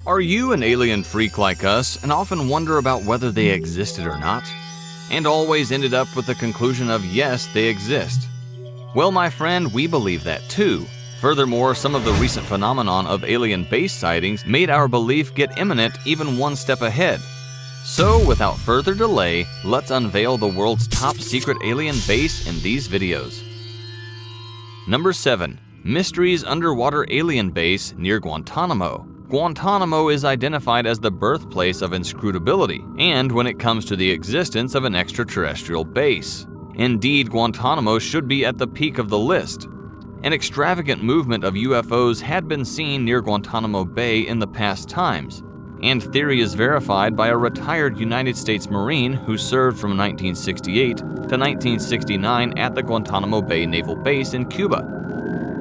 Are you an alien freak like us and often wonder about whether they existed or not? And always ended up with the conclusion of yes, they exist? Well, my friend, we believe that too. Furthermore, some of the recent phenomenon of alien base sightings made our belief get imminent even one step ahead. So, without further delay, let's unveil the world's top secret alien base in these videos. Number 7. Mysteries Underwater Alien Base near Guantanamo. Guantanamo is identified as the birthplace of inscrutability, and when it comes to the existence of an extraterrestrial base. Indeed, Guantanamo should be at the peak of the list. An extravagant movement of UFOs had been seen near Guantanamo Bay in the past times, and theory is verified by a retired United States Marine who served from 1968 to 1969 at the Guantanamo Bay Naval Base in Cuba.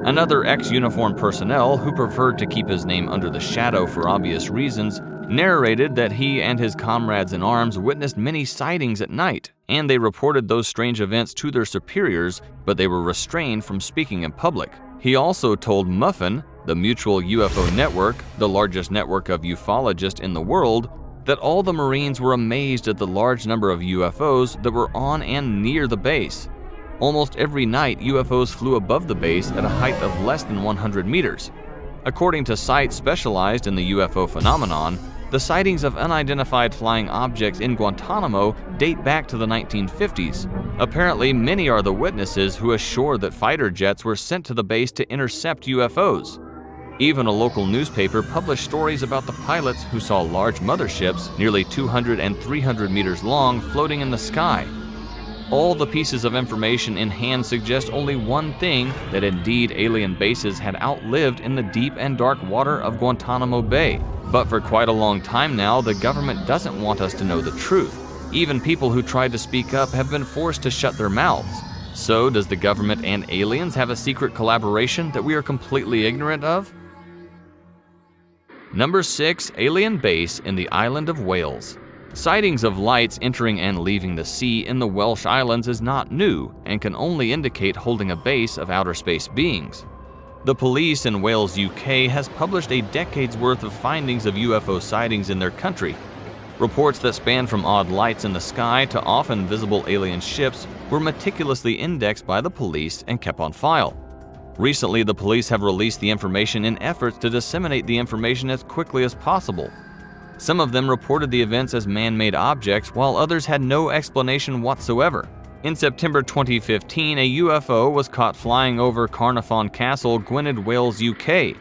Another ex-uniformed personnel, who preferred to keep his name under the shadow for obvious reasons, narrated that he and his comrades in arms witnessed many sightings at night, and they reported those strange events to their superiors, but they were restrained from speaking in public. He also told Muffin, the Mutual UFO Network, the largest network of ufologists in the world, that all the Marines were amazed at the large number of UFOs that were on and near the base. Almost every night, UFOs flew above the base at a height of less than 100 meters. According to sites specialized in the UFO phenomenon, the sightings of unidentified flying objects in Guantanamo date back to the 1950s. Apparently, many are the witnesses who assure that fighter jets were sent to the base to intercept UFOs. Even a local newspaper published stories about the pilots who saw large motherships, nearly 200 and 300 meters long, floating in the sky. All the pieces of information in hand suggest only one thing, that indeed alien bases had outlived in the deep and dark water of Guantanamo Bay. But for quite a long time now, the government doesn't want us to know the truth. Even people who tried to speak up have been forced to shut their mouths. So, does the government and aliens have a secret collaboration that we are completely ignorant of? Number 6. Alien Base in the Island of Wales. Sightings of lights entering and leaving the sea in the Welsh Islands is not new and can only indicate holding a base of outer space beings. The police in Wales, UK has published a decade's worth of findings of UFO sightings in their country. Reports that span from odd lights in the sky to often visible alien ships were meticulously indexed by the police and kept on file. Recently, the police have released the information in efforts to disseminate the information as quickly as possible. Some of them reported the events as man-made objects, while others had no explanation whatsoever. In September 2015, a UFO was caught flying over Carnarvon Castle, Gwynedd, Wales, UK.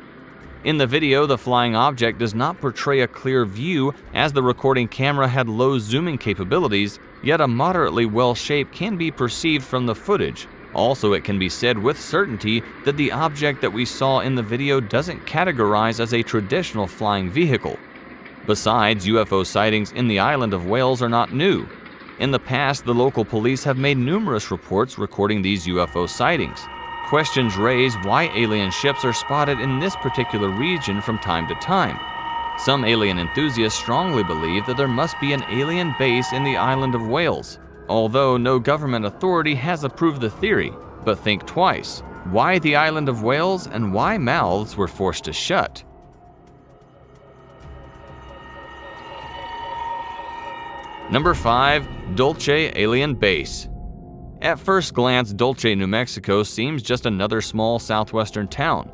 In the video, the flying object does not portray a clear view, as the recording camera had low zooming capabilities, yet a moderately well shape can be perceived from the footage. Also, it can be said with certainty that the object that we saw in the video doesn't categorize as a traditional flying vehicle. Besides, UFO sightings in the island of Wales are not new. In the past, the local police have made numerous reports recording these UFO sightings. Questions raise why alien ships are spotted in this particular region from time to time. Some alien enthusiasts strongly believe that there must be an alien base in the island of Wales, although no government authority has approved the theory. But think twice. Why the island of Wales, and why mouths were forced to shut? Number 5. Dulce Alien Base. At first glance, Dulce, New Mexico seems just another small southwestern town.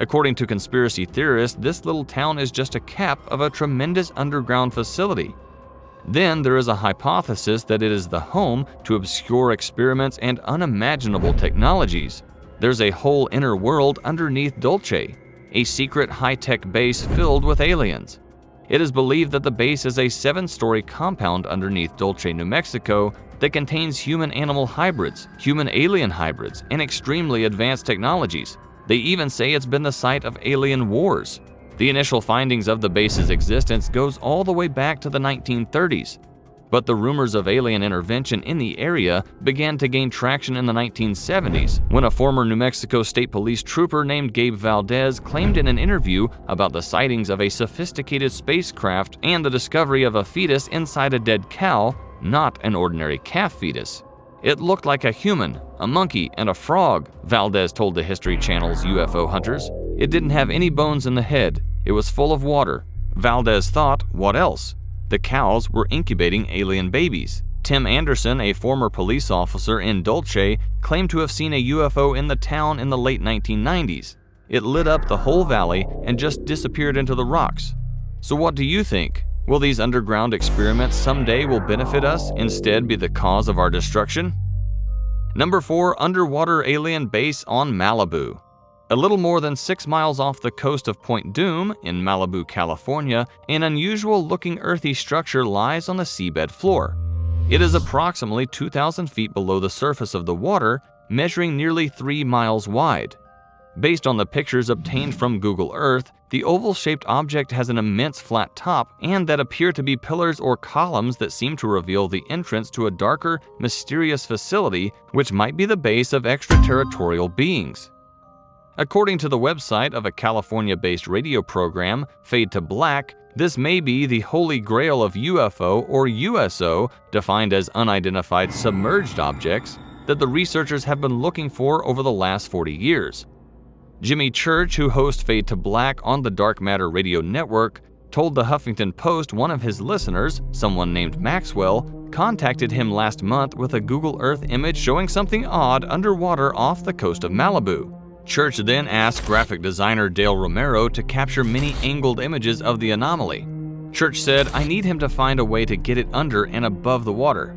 According to conspiracy theorists, this little town is just a cap of a tremendous underground facility. Then there is a hypothesis that it is the home to obscure experiments and unimaginable technologies. There's a whole inner world underneath Dulce, a secret high-tech base filled with aliens. It is believed that the base is a 7-story compound underneath Dulce, New Mexico that contains human-animal hybrids, human-alien hybrids, and extremely advanced technologies. They even say it's been the site of alien wars. The initial findings of the base's existence goes all the way back to the 1930s. But the rumors of alien intervention in the area began to gain traction in the 1970s, when a former New Mexico State Police trooper named Gabe Valdez claimed in an interview about the sightings of a sophisticated spacecraft and the discovery of a fetus inside a dead cow, not an ordinary calf fetus. It looked like a human, a monkey, and a frog, Valdez told the History Channel's UFO Hunters. It didn't have any bones in the head. It was full of water. Valdez thought, what else? The cows were incubating alien babies. Tim Anderson, a former police officer in Dulce, claimed to have seen a UFO in the town in the late 1990s. It lit up the whole valley and just disappeared into the rocks. So what do you think? Will these underground experiments someday will benefit us, instead be the cause of our destruction? Number 4. Underwater alien base on Malibu. A little more than 6 miles off the coast of Point Dume in Malibu, California, an unusual-looking earthy structure lies on the seabed floor. It is approximately 2,000 feet below the surface of the water, measuring nearly 3 miles wide. Based on the pictures obtained from Google Earth, the oval-shaped object has an immense flat top and that appear to be pillars or columns that seem to reveal the entrance to a darker, mysterious facility which might be the base of extraterritorial beings. According to the website of a California-based radio program, Fade to Black, this may be the holy grail of UFO or USO, defined as unidentified submerged objects, that the researchers have been looking for over the last 40 years. Jimmy Church, who hosts Fade to Black on the Dark Matter radio network, told the Huffington Post one of his listeners, someone named Maxwell, contacted him last month with a Google Earth image showing something odd underwater off the coast of Malibu. Church then asked graphic designer Dale Romero to capture many angled images of the anomaly. Church said, "I need him to find a way to get it under and above the water.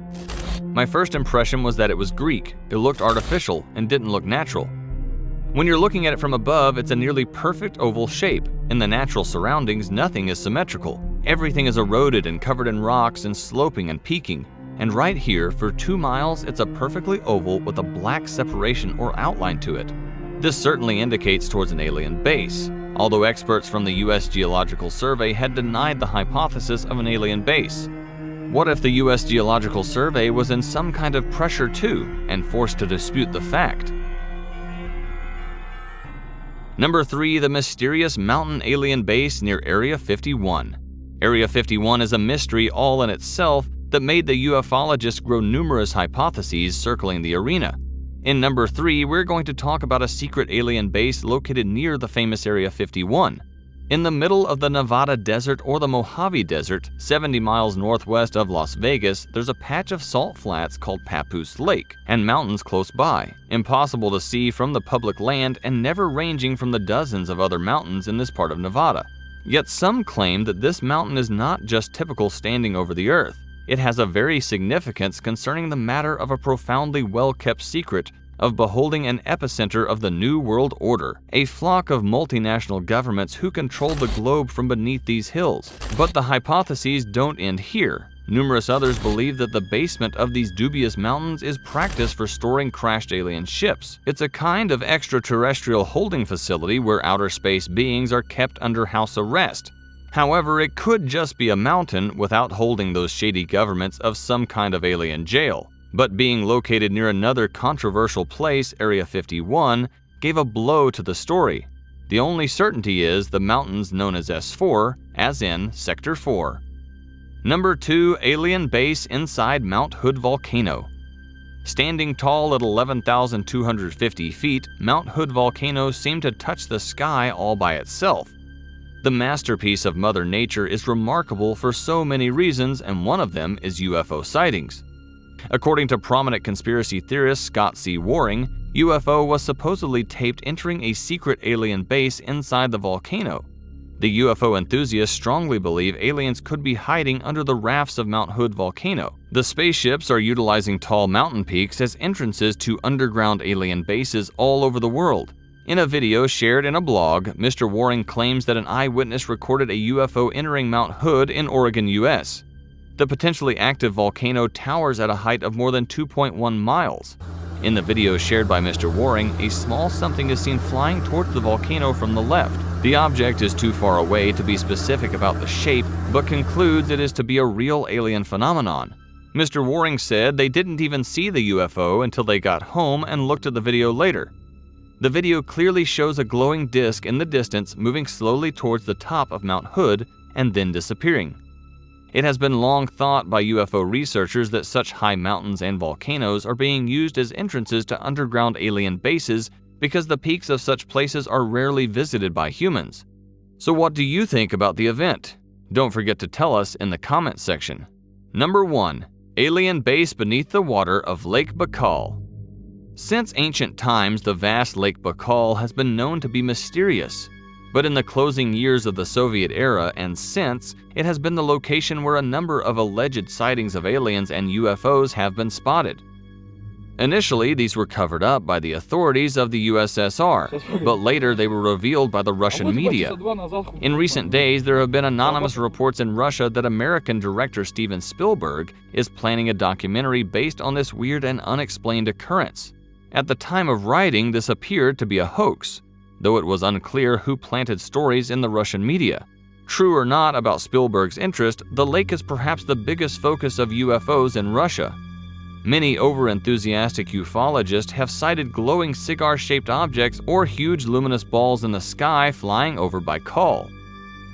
My first impression was that it was Greek. It looked artificial and didn't look natural. When you're looking at it from above, it's a nearly perfect oval shape. In the natural surroundings, nothing is symmetrical. Everything is eroded and covered in rocks and sloping and peaking. And right here, for 2 miles, it's a perfectly oval with a black separation or outline to it. This certainly indicates towards an alien base, although experts from the U.S. Geological Survey had denied the hypothesis of an alien base. What if the U.S. Geological Survey was in some kind of pressure too, and forced to dispute the fact? Number 3. The mysterious mountain alien base near Area 51. Area 51 is a mystery all in itself that made the ufologists grow numerous hypotheses circling the arena. In number 3, we're going to talk about a secret alien base located near the famous Area 51. In the middle of the Nevada desert or the Mojave Desert, 70 miles northwest of Las Vegas, there's a patch of salt flats called Papoose Lake, and mountains close by, impossible to see from the public land and never ranging from the dozens of other mountains in this part of Nevada. Yet some claim that this mountain is not just typical standing over the earth. It has a very significance concerning the matter of a profoundly well-kept secret of beholding an epicenter of the New World Order, a flock of multinational governments who control the globe from beneath these hills. But the hypotheses don't end here. Numerous others believe that the basement of these dubious mountains is practiced for storing crashed alien ships. It's a kind of extraterrestrial holding facility where outer space beings are kept under house arrest. However, it could just be a mountain without holding those shady governments of some kind of alien jail. But being located near another controversial place, Area 51, gave a blow to the story. The only certainty is the mountains known as S4, as in Sector 4. Number 2. Alien base inside Mount Hood Volcano. Standing tall at 11,250 feet, Mount Hood Volcano seemed to touch the sky all by itself. The masterpiece of Mother Nature is remarkable for so many reasons, and one of them is UFO sightings. According to prominent conspiracy theorist Scott C. Waring, UFO was supposedly taped entering a secret alien base inside the volcano. The UFO enthusiasts strongly believe aliens could be hiding under the rafts of Mount Hood Volcano. The spaceships are utilizing tall mountain peaks as entrances to underground alien bases all over the world. In a video shared in a blog, Mr. Waring claims that an eyewitness recorded a UFO entering Mount Hood in Oregon, U.S. The potentially active volcano towers at a height of more than 2.1 miles. In the video shared by Mr. Waring, a small something is seen flying towards the volcano from the left. The object is too far away to be specific about the shape, but concludes it is to be a real alien phenomenon. Mr. Waring said they didn't even see the UFO until they got home and looked at the video later. The video clearly shows a glowing disc in the distance moving slowly towards the top of Mount Hood and then disappearing. It has been long thought by UFO researchers that such high mountains and volcanoes are being used as entrances to underground alien bases because the peaks of such places are rarely visited by humans. So what do you think about the event? Don't forget to tell us in the comment section. Number 1. Alien base beneath the water of Lake Baikal. Since ancient times, the vast Lake Baikal has been known to be mysterious. But in the closing years of the Soviet era and since, it has been the location where a number of alleged sightings of aliens and UFOs have been spotted. Initially, these were covered up by the authorities of the USSR, but later they were revealed by the Russian media. In recent days, there have been anonymous reports in Russia that American director Steven Spielberg is planning a documentary based on this weird and unexplained occurrence. At the time of writing, this appeared to be a hoax, though it was unclear who planted stories in the Russian media. True or not about Spielberg's interest, the lake is perhaps the biggest focus of UFOs in Russia. Many over-enthusiastic ufologists have cited glowing cigar-shaped objects or huge luminous balls in the sky flying over Baikal.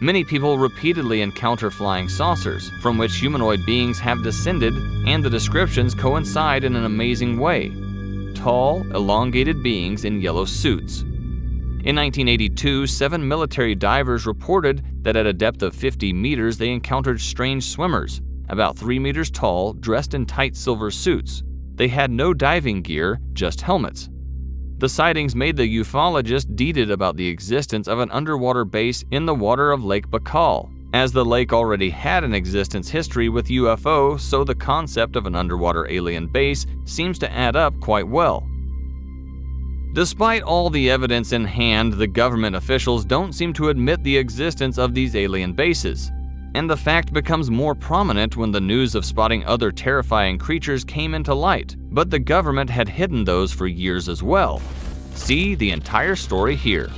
Many people repeatedly encounter flying saucers, from which humanoid beings have descended, and the descriptions coincide in an amazing way. Tall, elongated beings in yellow suits. In 1982, 7 military divers reported that at a depth of 50 meters they encountered strange swimmers, about 3 meters tall, dressed in tight silver suits. They had no diving gear, just helmets. The sightings made the ufologist deeded about the existence of an underwater base in the water of Lake Baikal. As the lake already had an existence history with UFO, so the concept of an underwater alien base seems to add up quite well. Despite all the evidence in hand, the government officials don't seem to admit the existence of these alien bases. And the fact becomes more prominent when the news of spotting other terrifying creatures came into light, but the government had hidden those for years as well. See the entire story here.